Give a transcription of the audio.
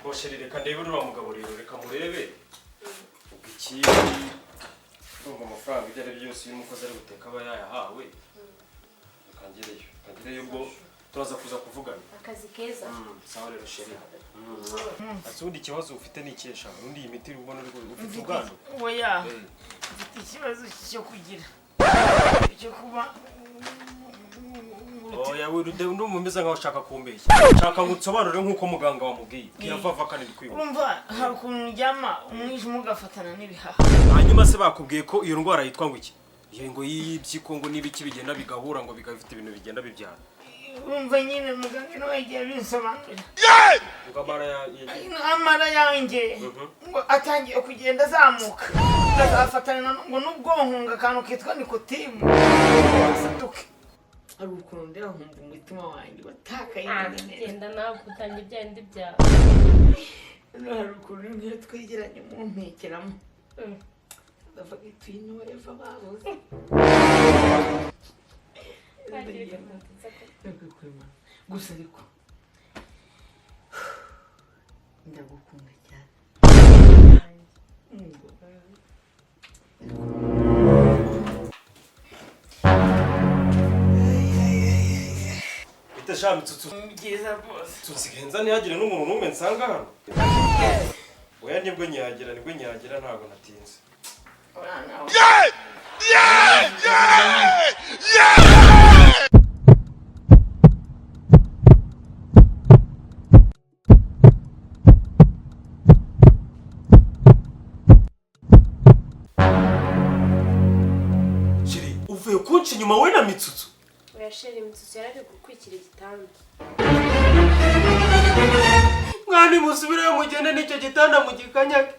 Bosheri reka ndebe uriya mugabo rero reka murebe iki urumva amafaranga ibyo ari byose uyu mukozi ari guteka aba yayahawe kangereyo ubwo turaza kuza kuvugana akazi keza sawa rero sheri asundi ikibazo ufite n'ikesha undi iyi miti ubona ufite ubwandu oya ufite ikibazo cyo kugira cyo kuba oya ndumumeze nkaho ushaka kumbeshya nshaka ngutsobanure nk'uko muganga wamubwiye kiravava kandi bikwiye urumva hari ukuntu uryama umwijima ugafatana n'ibihaha hanyuma se bakubwiye ko iyo ndwara yitwa ngo iki iyo ngo y'ibyiko ngo n'ibiki bigenda bigahura ngo bigafite ibintu bigenda bibyara urumva nyine muganga nawe yagiye abisobanurira ngo amara yanjye ngo atangiye kugenda azamuka azafatana ngo n'ubwonko akantu kitwa nikotimu asaduke hari ukuntu ndeba nkumva umutima wanjye watakaye neza genda nawe utangiye ibya bindi byawe hari ukuntu nk'iyo twegeranye mu ntekeramo ndavuga iti niwe yava babuze gusa ariko ndagukunda cyane bitashaka mitsutsu byiza rwose tuzigenza ntihagire n'umuntu n'umwe nsanga hano oya nibwo nyihagera ntabwo natinze shiri uvuye kunca inyuma we na mitsutsu oya sheri mitsutsu yari ari gukwikira igitanda mwani musubireyo mugende n'icyo gitanda mu gikanyage